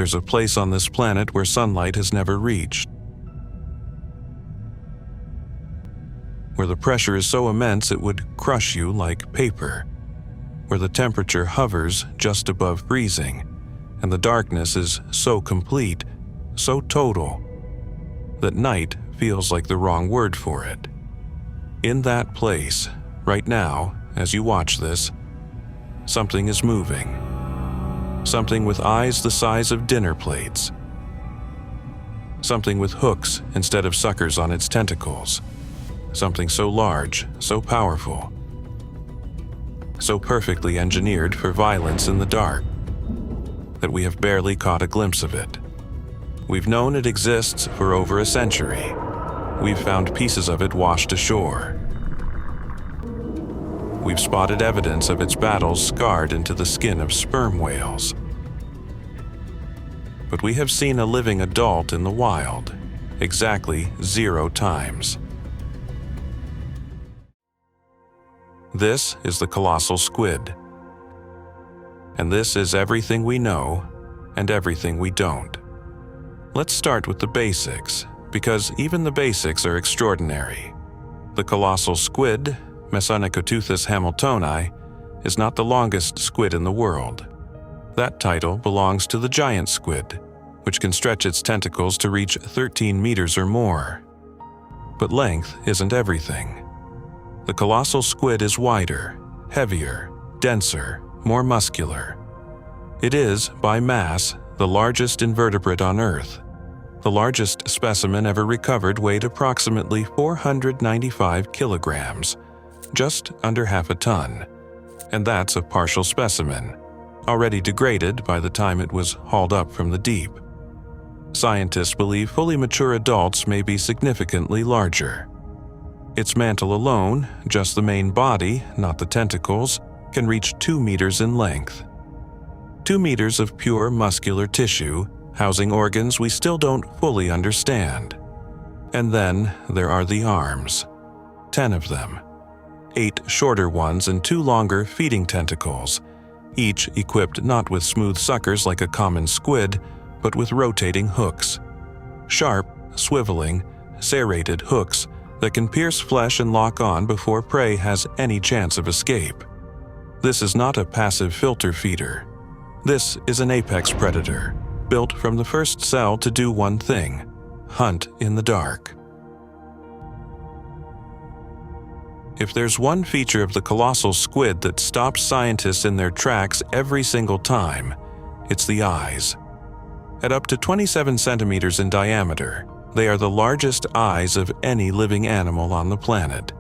there's a place on this planet where sunlight has never reached, where the pressure is so immense it would crush you like paper, where the temperature hovers just above freezing, and the darkness is so complete, so total, that night feels like the wrong word for it. In that place, right now, as you watch this, something is moving. Something with eyes the size of dinner plates. Something with hooks instead of suckers on its tentacles. Something so large, so powerful, so perfectly engineered for violence in the dark, that we have barely caught a glimpse of it. We've known it exists for over a century. We've found pieces of it washed ashore. We've spotted evidence of its battles scarred into the skin of sperm whales. But we have seen a living adult in the wild exactly 0 times. This is the colossal squid. And this is everything we know and everything we don't. Let's start with the basics, because even the basics are extraordinary. The colossal squid, Mesonychoteuthis hamiltoni, is not the longest squid in the world. That title belongs to the giant squid, which can stretch its tentacles to reach 13 meters or more. But length isn't everything. The colossal squid is wider, heavier, denser, more muscular. It is, by mass, the largest invertebrate on Earth. The largest specimen ever recovered weighed approximately 495 kilograms, just under half a ton. And that's a partial specimen, already degraded by the time it was hauled up from the deep. Scientists believe fully mature adults may be significantly larger. Its mantle alone, just the main body, not the tentacles, can reach 2 meters in length. 2 meters of pure muscular tissue, housing organs we still don't fully understand. And then there are the arms. 10 of them. 8 shorter ones and 2 longer feeding tentacles, each equipped not with smooth suckers like a common squid, but with rotating hooks. Sharp, swiveling, serrated hooks that can pierce flesh and lock on before prey has any chance of escape. This is not a passive filter feeder. This is an apex predator, built from the first cell to do one thing: hunt in the dark. If there's one feature of the colossal squid that stops scientists in their tracks every single time, it's the eyes. At up to 27 centimeters in diameter, they are the largest eyes of any living animal on the planet.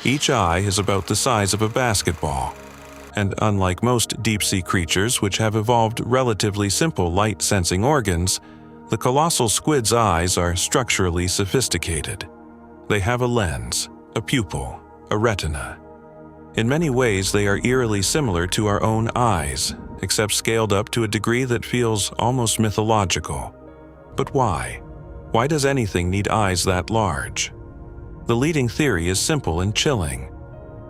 Each eye is about the size of a basketball, and unlike most deep-sea creatures which have evolved relatively simple light-sensing organs, the colossal squid's eyes are structurally sophisticated. They have a lens, a pupil, a retina. In many ways, they are eerily similar to our own eyes, except scaled up to a degree that feels almost mythological. But why? Why does anything need eyes that large? The leading theory is simple and chilling.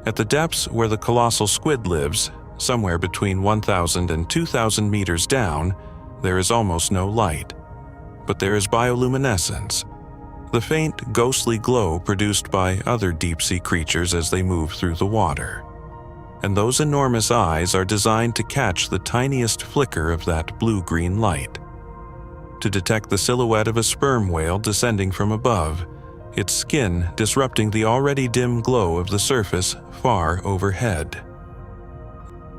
At the depths where the colossal squid lives, somewhere between 1,000 and 2,000 meters down, there is almost no light. But there is bioluminescence, the faint, ghostly glow produced by other deep-sea creatures as they move through the water. And those enormous eyes are designed to catch the tiniest flicker of that blue-green light. To detect the silhouette of a sperm whale descending from above, its skin disrupting the already dim glow of the surface far overhead.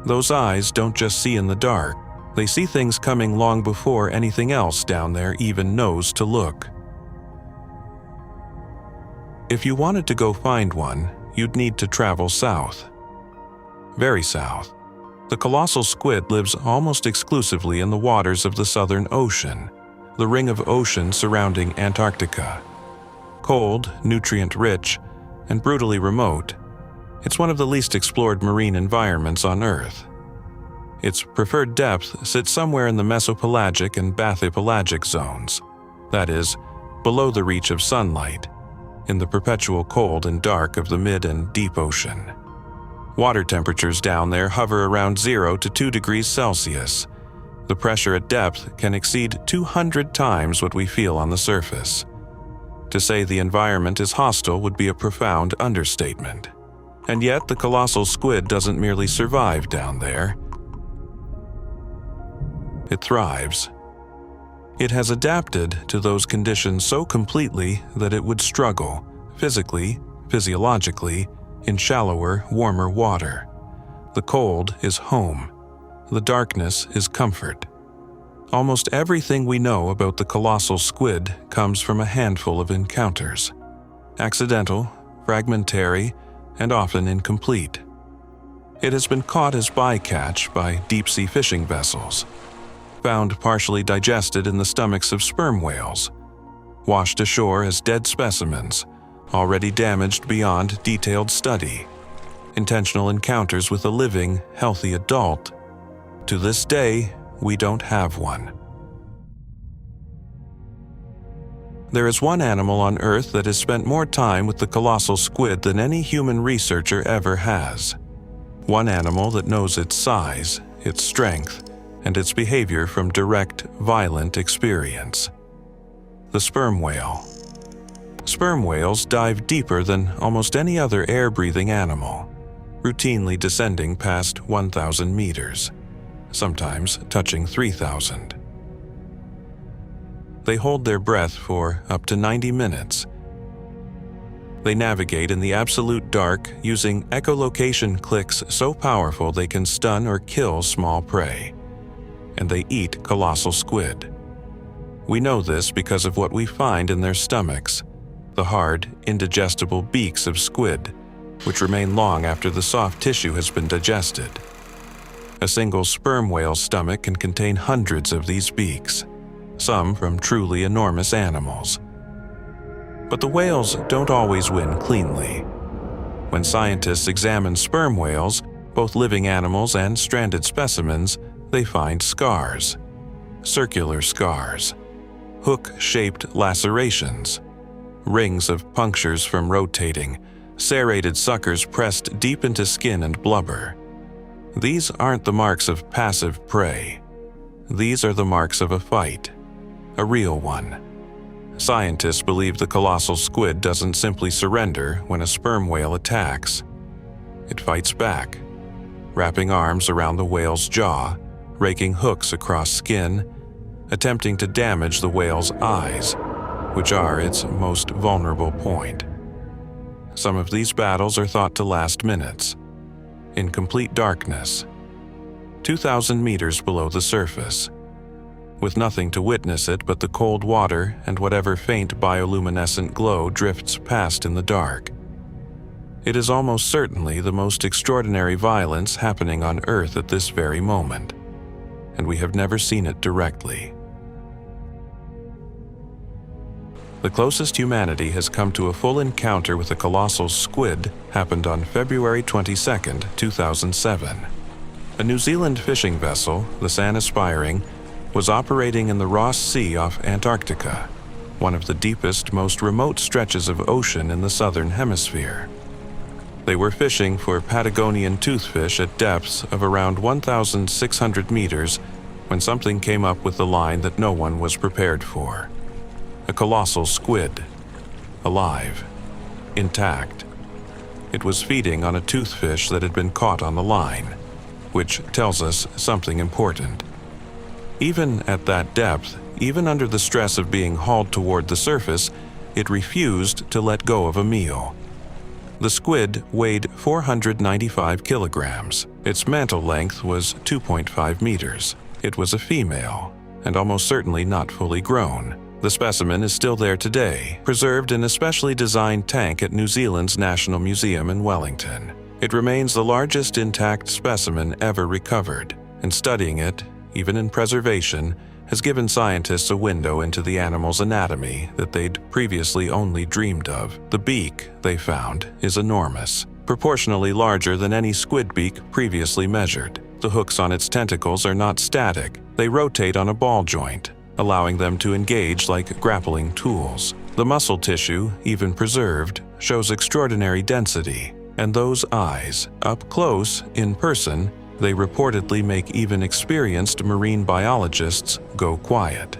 Those eyes don't just see in the dark, they see things coming long before anything else down there even knows to look. If you wanted to go find one, you'd need to travel south. Very south. The colossal squid lives almost exclusively in the waters of the Southern Ocean, the ring of ocean surrounding Antarctica. Cold, nutrient-rich, and brutally remote, it's one of the least explored marine environments on Earth. Its preferred depth sits somewhere in the mesopelagic and bathypelagic zones, that is, below the reach of sunlight, in the perpetual cold and dark of the mid and deep ocean. Water temperatures down there hover around 0 to 2 degrees Celsius, The pressure at depth can exceed 200 times what we feel on the surface. To say the environment is hostile would be a profound understatement. And yet, the colossal squid doesn't merely survive down there. It thrives. It has adapted to those conditions so completely that it would struggle, physically, physiologically, in shallower, warmer water. The cold is home. The darkness is comfort. Almost everything we know about the colossal squid comes from a handful of encounters. Accidental, fragmentary, and often incomplete. It has been caught as bycatch by deep-sea fishing vessels, found partially digested in the stomachs of sperm whales, washed ashore as dead specimens, already damaged beyond detailed study, intentional encounters with a living, healthy adult. To this day, we don't have one. There is one animal on Earth that has spent more time with the colossal squid than any human researcher ever has. One animal that knows its size, its strength, and its behavior from direct, violent experience. The sperm whale. Sperm whales dive deeper than almost any other air-breathing animal, routinely descending past 1,000 meters, sometimes touching 3,000. They hold their breath for up to 90 minutes. They navigate in the absolute dark using echolocation clicks so powerful they can stun or kill small prey. And they eat colossal squid. We know this because of what we find in their stomachs, the hard, indigestible beaks of squid, which remain long after the soft tissue has been digested. A single sperm whale's stomach can contain hundreds of these beaks, some from truly enormous animals. But the whales don't always win cleanly. When scientists examine sperm whales, both living animals and stranded specimens, they find scars, circular scars, hook-shaped lacerations, rings of punctures from rotating, serrated suckers pressed deep into skin and blubber. These aren't the marks of passive prey. These are the marks of a fight, a real one. Scientists believe the colossal squid doesn't simply surrender when a sperm whale attacks. It fights back, wrapping arms around the whale's jaw, raking hooks across skin, attempting to damage the whale's eyes, which are its most vulnerable point. Some of these battles are thought to last minutes, in complete darkness, 2,000 meters below the surface, with nothing to witness it but the cold water and whatever faint bioluminescent glow drifts past in the dark. It is almost certainly the most extraordinary violence happening on Earth at this very moment, and we have never seen it directly. The closest humanity has come to a full encounter with a colossal squid happened on February 22, 2007. A New Zealand fishing vessel, the San Aspiring, was operating in the Ross Sea off Antarctica, one of the deepest, most remote stretches of ocean in the southern hemisphere. They were fishing for Patagonian toothfish at depths of around 1,600 meters when something came up with the line that no one was prepared for. A colossal squid, alive, intact. It was feeding on a toothfish that had been caught on the line, which tells us something important. Even at that depth, even under the stress of being hauled toward the surface, it refused to let go of a meal. The squid weighed 495 kilograms. Its mantle length was 2.5 meters. It was a female, and almost certainly not fully grown. The specimen is still there today, preserved in a specially designed tank at New Zealand's National Museum in Wellington. It remains the largest intact specimen ever recovered, and studying it, even in preservation, has given scientists a window into the animal's anatomy that they'd previously only dreamed of. The beak, they found, is enormous, proportionally larger than any squid beak previously measured. The hooks on its tentacles are not static. They rotate on a ball joint, allowing them to engage like grappling tools. The muscle tissue, even preserved, shows extraordinary density, and those eyes, up close, in person, They reportedly make even experienced marine biologists go quiet.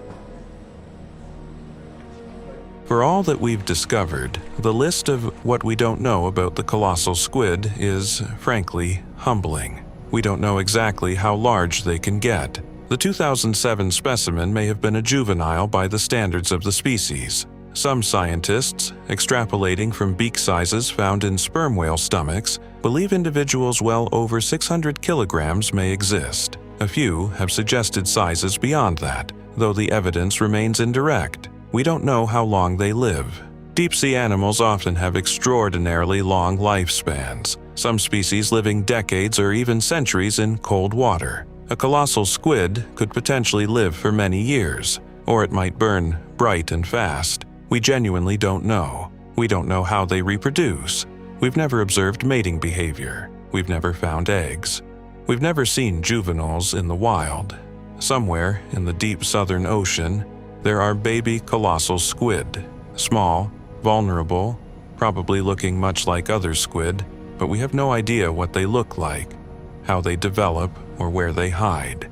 For all that we've discovered, the list of what we don't know about the colossal squid is, frankly, humbling. We don't know exactly how large they can get. The 2007 specimen may have been a juvenile by the standards of the species. Some scientists, extrapolating from beak sizes found in sperm whale stomachs, believe individuals well over 600 kilograms may exist. A few have suggested sizes beyond that, though the evidence remains indirect. We don't know how long they live. Deep-sea animals often have extraordinarily long lifespans, some species living decades or even centuries in cold water. A colossal squid could potentially live for many years, or it might burn bright and fast. We genuinely don't know. We don't know how they reproduce. We've never observed mating behavior. We've never found eggs. We've never seen juveniles in the wild. Somewhere in the deep southern ocean, there are baby colossal squid. Small, vulnerable, probably looking much like other squid, but we have no idea what they look like, how they develop, or where they hide.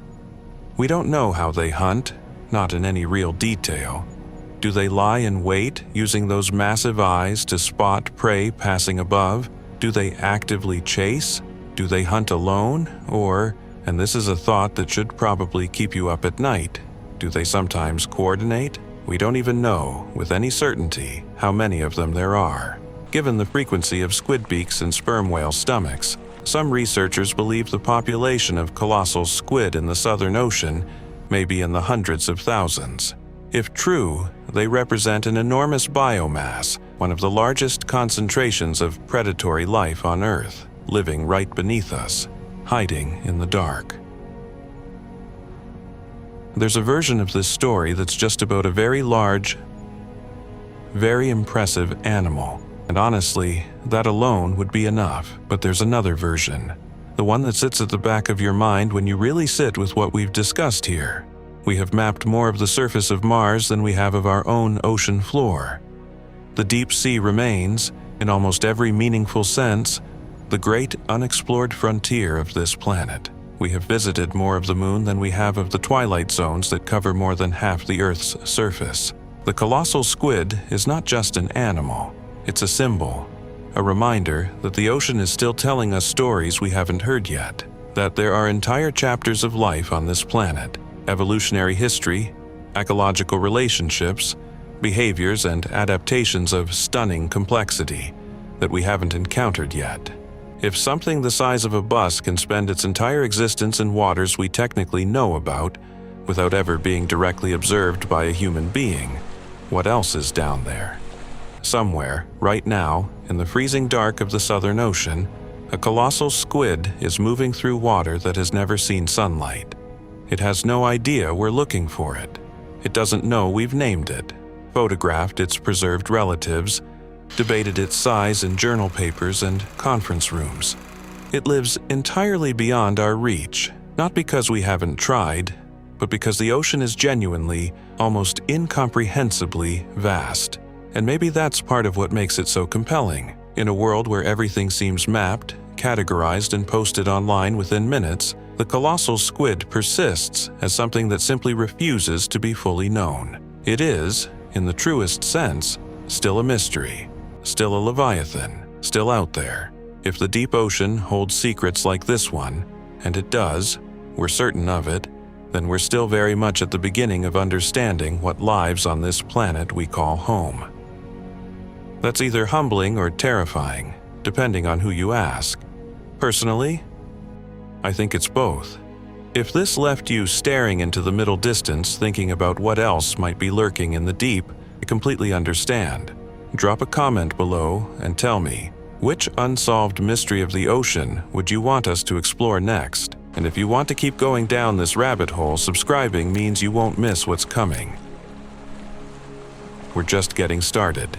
We don't know how they hunt, not in any real detail. Do they lie in wait, using those massive eyes to spot prey passing above? Do they actively chase? Do they hunt alone? Or, and this is a thought that should probably keep you up at night, do they sometimes coordinate? We don't even know, with any certainty, how many of them there are. Given the frequency of squid beaks in sperm whale stomachs, some researchers believe the population of colossal squid in the Southern Ocean may be in the hundreds of thousands. If true, they represent an enormous biomass, one of the largest concentrations of predatory life on Earth, living right beneath us, hiding in the dark. There's a version of this story that's just about a very large, very impressive animal. And honestly, that alone would be enough. But there's another version, the one that sits at the back of your mind when you really sit with what we've discussed here. We have mapped more of the surface of Mars than we have of our own ocean floor. The deep sea remains, in almost every meaningful sense, the great unexplored frontier of this planet. We have visited more of the moon than we have of the twilight zones that cover more than half the Earth's surface. The colossal squid is not just an animal, it's a symbol, a reminder that the ocean is still telling us stories we haven't heard yet, that there are entire chapters of life on this planet, evolutionary history, ecological relationships, behaviors and adaptations of stunning complexity that we haven't encountered yet. If something the size of a bus can spend its entire existence in waters we technically know about, without ever being directly observed by a human being, what else is down there? Somewhere, right now, in the freezing dark of the Southern Ocean, a colossal squid is moving through water that has never seen sunlight. It has no idea we're looking for it. It doesn't know we've named it, photographed its preserved relatives, debated its size in journal papers and conference rooms. It lives entirely beyond our reach, not because we haven't tried, but because the ocean is genuinely, almost incomprehensibly vast. And maybe that's part of what makes it so compelling. In a world where everything seems mapped, categorized, and posted online within minutes, the colossal squid persists as something that simply refuses to be fully known. It is, in the truest sense, still a mystery, still a leviathan, still out there. If the deep ocean holds secrets like this one, and it does, we're certain of it, then we're still very much at the beginning of understanding what lives on this planet we call home. That's either humbling or terrifying, depending on who you ask. Personally, I think it's both. If this left you staring into the middle distance thinking about what else might be lurking in the deep, I completely understand. Drop a comment below and tell me, which unsolved mystery of the ocean would you want us to explore next? And if you want to keep going down this rabbit hole, subscribing means you won't miss what's coming. We're just getting started.